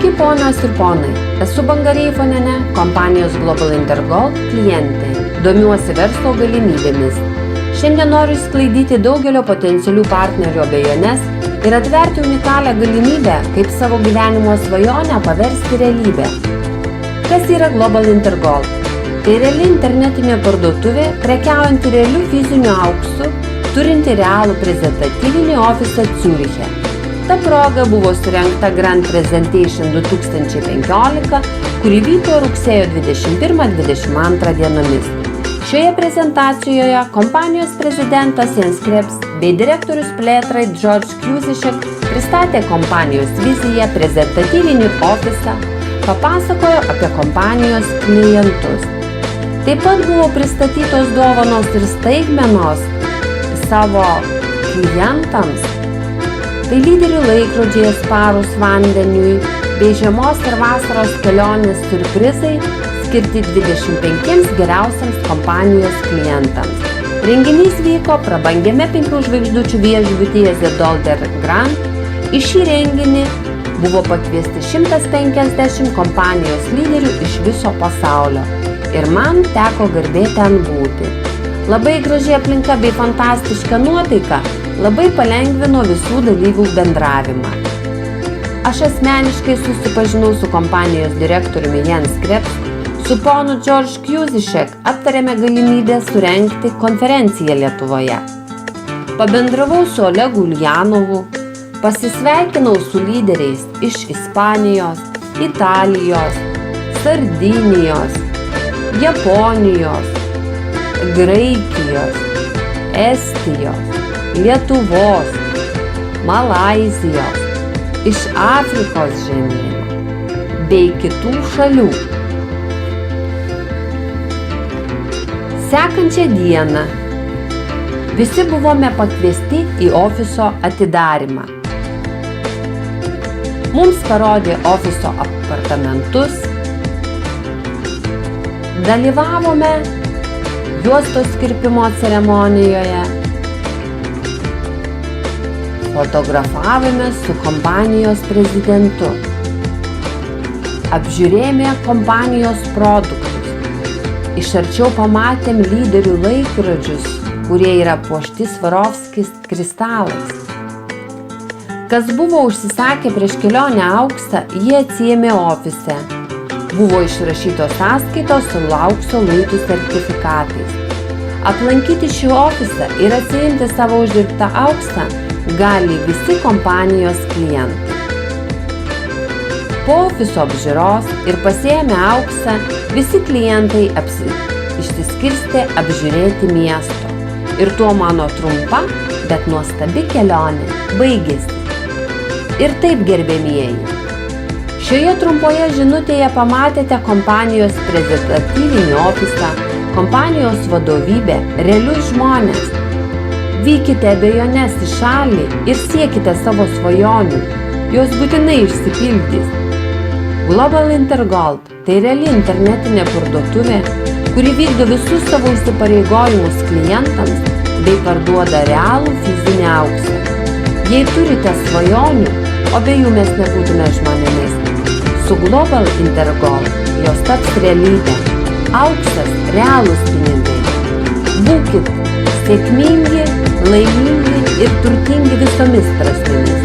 Sveiki ponios ir ponai, esu Banga Reifonienė, kompanijos Global Intergold klientė, domiuosi verslo galimybėmis. Šiandien noriu išsklaidyti daugelio potencialių partnerių abejones ir atverti unikalią galimybę, kaip savo gyvenimo svajonę paversti realybę. Kas yra Global Intergold? Tai reali internetinė parduotuvė, prekiaujanti realiu fiziniu auksu, turinti realų prezentatyvinį ofisą Ciuriche. Ta proga buvo surengta Grand Presentation 2015, kuri vyko rugsėjo 21-22 dienomis. Šioje prezentacijoje kompanijos prezidentas Jens Krebs bei direktorius plėtrai George Kuzišek pristatė kompanijos viziją, prezentatyvinį ofisą, papasakojo apie kompanijos klientus. Taip pat buvo pristatytos dovanos ir staigmenos savo klientams. Tai lyderių laikrodžiai atsparūs vandeniui bei žiemos ir vasaros kelionės siurprizai skirti 25 geriausiams kompanijos klientams. Renginys vyko prabangiame 5 žvaigždučių viešbutyje The Dolder Grand. Į šį renginį buvo pakviesti 150 kompanijos lyderių iš viso pasaulio ir man teko garbė ten būti. Labai graži aplinka bei fantastiška nuotaika labai palengvino visų dalyvių bendravimą. Aš asmeniškai susipažinau su kompanijos direktoriumi Jens Krebs, su ponu George Kuzišek aptarėme galimybę surengti konferenciją Lietuvoje. Pabendravau su Olegu Uljanovu, pasisveikinau su lyderiais iš Ispanijos, Italijos, Sardinijos, Japonijos, Graikijos, Estijos, Lietuvos, Malaizijos, iš Afrikos žemyno bei kitų šalių. Sekančią dieną visi buvome pakviesti į ofiso atidarymą. Mums parodė ofiso apartamentus, dalyvavome juostos kirpimo ceremonijoje, fotografavome su kompanijos prezidentu, apžiūrėjome kompanijos produktus, iš arčiau pamatėm lyderių laikrodžius, kurie yra puošti Swarovski kristalais. Kas buvo užsisakę prieš kelionę auksą, jie atsiėmė ofise. Buvo išrašytos sąskaitos su aukso luitų sertifikatais. Aplankyti šį ofisą ir atsiimti savo uždirbtą auksą gali visi kompanijos klientai. Po ofiso apžiūros ir pasiėmę auksą, visi klientai išsiskirstė apžiūrėti miesto. Ir tuo mano trumpa, bet nuostabi kelionė baigėsi. Ir taip, gerbiamieji, šioje trumpoje žinutėje pamatėte kompanijos prezentatyvinį ofisą, kompanijos vadovybę, realius žmonės. Vykite abejones į šalį ir siekite savo svajonių, jos būtinai išsipildys. Global Intergold tai reali internetinė parduotuvė, kuri vykdo visus savo įsipareigojimus klientams bei parduoda realų fizinį auksą. Jei turite svajonių, o be jų mes nebūtume žmonėmis, su Global Intergold jos taps realybė. Auksas – realūs pinigai. Būkit sėkmingi, laimingi ir turtingi visomis prasmėmis.